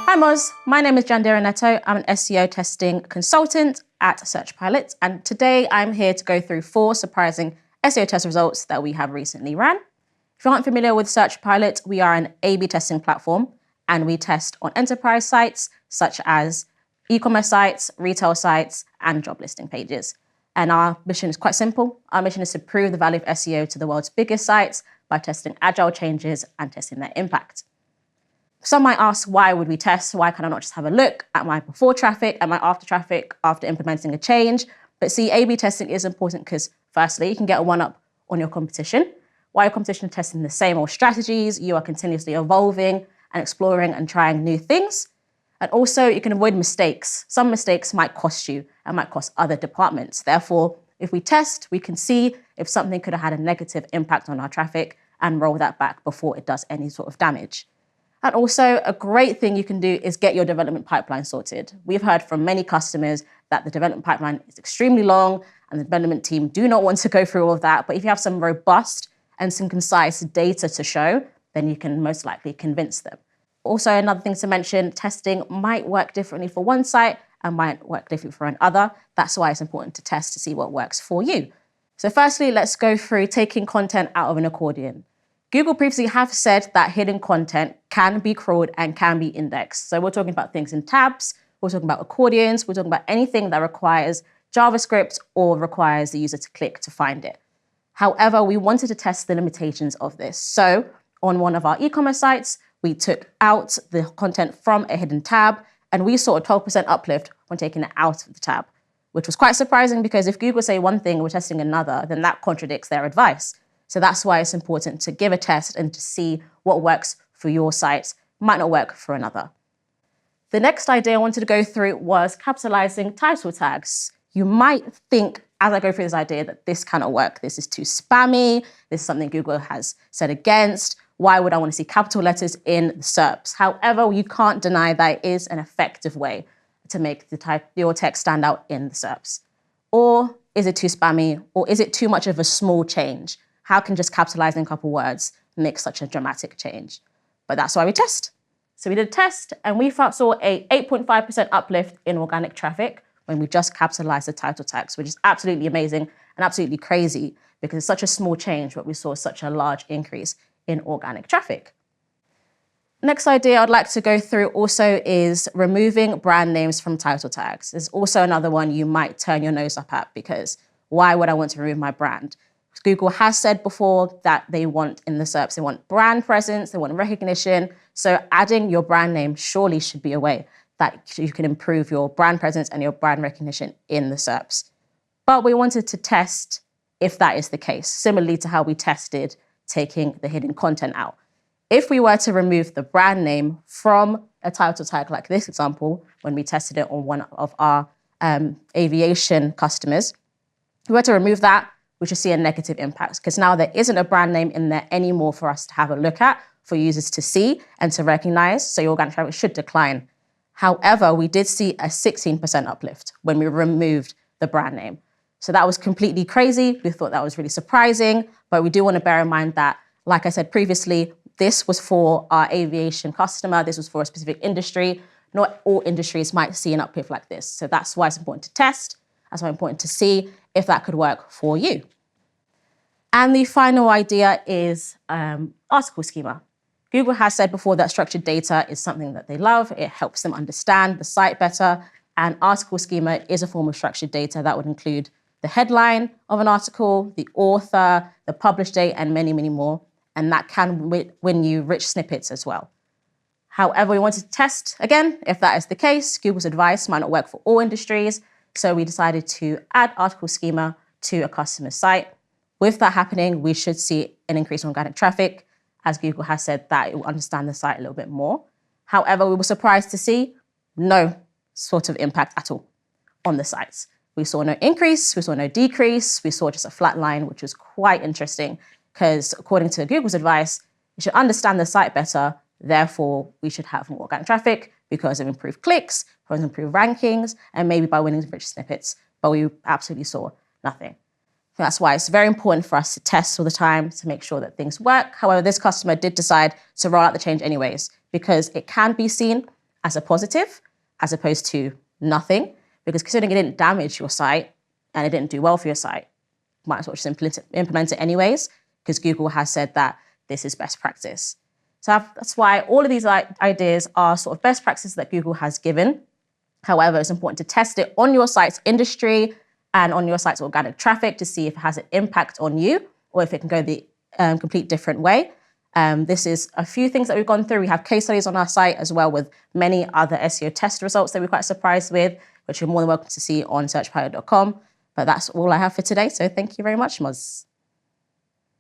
Hi Moz, my name is Jandira Neto. I'm an SEO testing consultant at SearchPilot, and today I'm here to go through 4 surprising SEO test results that we have recently ran. If you aren't familiar with SearchPilot, we are an A/B testing platform, and we test on enterprise sites such as e-commerce sites, retail sites, and job listing pages. And our mission is quite simple. Our mission is to prove the value of SEO to the world's biggest sites by testing agile changes and testing their impact. Some might ask, why would we test? Why can I not just have a look at my before traffic and my after traffic after implementing a change? But see, A/B testing is important because firstly, you can get a one-up on your competition. While your competition is testing the same old strategies, you are continuously evolving and exploring and trying new things. And also you can avoid mistakes. Some mistakes might cost you and might cost other departments. Therefore, if we test, we can see if something could have had a negative impact on our traffic and roll that back before it does any sort of damage. And also a great thing you can do is get your development pipeline sorted. We've heard from many customers that the development pipeline is extremely long and the development team do not want to go through all of that. But if you have some robust and some concise data to show, then you can most likely convince them. Also, another thing to mention, testing might work differently for one site and might work differently for another. That's why it's important to test to see what works for you. So firstly, let's go through taking content out of an accordion. Google previously have said that hidden content can be crawled and can be indexed. So we're talking about things in tabs, we're talking about accordions, we're talking about anything that requires JavaScript or requires the user to click to find it. However, we wanted to test the limitations of this. So on one of our e-commerce sites, we took out the content from a hidden tab and we saw a 12% uplift when taking it out of the tab, which was quite surprising because if Google say one thing and we're testing another, then that contradicts their advice. So that's why it's important to give a test and to see what works for your site. Might not work for another. The next idea I wanted to go through was capitalizing title tags. You might think, as I go through this idea, that this cannot work. This is too spammy. This is something Google has said against. Why would I want to see capital letters in the SERPs? However, you can't deny that it is an effective way to make your text stand out in the SERPs. Or is it too spammy? Or is it too much of a small change? How can just capitalizing a couple words make such a dramatic change? But that's why we test. So we did a test and we saw a 8.5% uplift in organic traffic when we just capitalized the title tags, which is absolutely amazing and absolutely crazy because it's such a small change, but we saw such a large increase in organic traffic. Next idea I'd like to go through also is removing brand names from title tags. There's also another one you might turn your nose up at because why would I want to remove my brand? Google has said before that they want in the SERPs, they want brand presence, they want recognition. So adding your brand name surely should be a way that you can improve your brand presence and your brand recognition in the SERPs. But we wanted to test if that is the case, similarly to how we tested taking the hidden content out. If we were to remove the brand name from a title tag like this example, when we tested it on one of our aviation customers, if we were to remove that, we should see a negative impact because now there isn't a brand name in there anymore for us to have a look at, for users to see and to recognize. So your organic traffic should decline. However, we did see a 16% uplift when we removed the brand name. So that was completely crazy. We thought that was really surprising, but we do want to bear in mind that, like I said previously, this was for our aviation customer. This was for a specific industry. Not all industries might see an uplift like this. So that's why it's important to test. That's why it's important to see if that could work for you. And the final idea is article schema. Google has said before that structured data is something that they love. It helps them understand the site better. And article schema is a form of structured data that would include the headline of an article, the author, the publish date, and many, many more. And that can win you rich snippets as well. However, we wanted to test, again, if that is the case. Google's advice might not work for all industries. So we decided to add article schema to a customer site. With that happening, we should see an increase in organic traffic, as Google has said that it will understand the site a little bit more. However, we were surprised to see no sort of impact at all on the sites. We saw no increase, we saw no decrease, we saw just a flat line, which was quite interesting because according to Google's advice, you should understand the site better. Therefore, we should have more organic traffic because of improved clicks, because of improved rankings, and maybe by winning rich snippets. But we absolutely saw nothing. That's why it's very important for us to test all the time to make sure that things work. However, this customer did decide to roll out the change anyways, because it can be seen as a positive as opposed to nothing, because considering it didn't damage your site and it didn't do well for your site, might as well just implement it anyways, because Google has said that this is best practice. So that's why all of these ideas are sort of best practices that Google has given. However, it's important to test it on your site's industry and on your site's organic traffic to see if it has an impact on you or if it can go the complete different way. This is a few things that we've gone through. We have case studies on our site as well with many other SEO test results that we're quite surprised with, which you're more than welcome to see on searchpilot.com. But that's all I have for today. So thank you very much, Moz.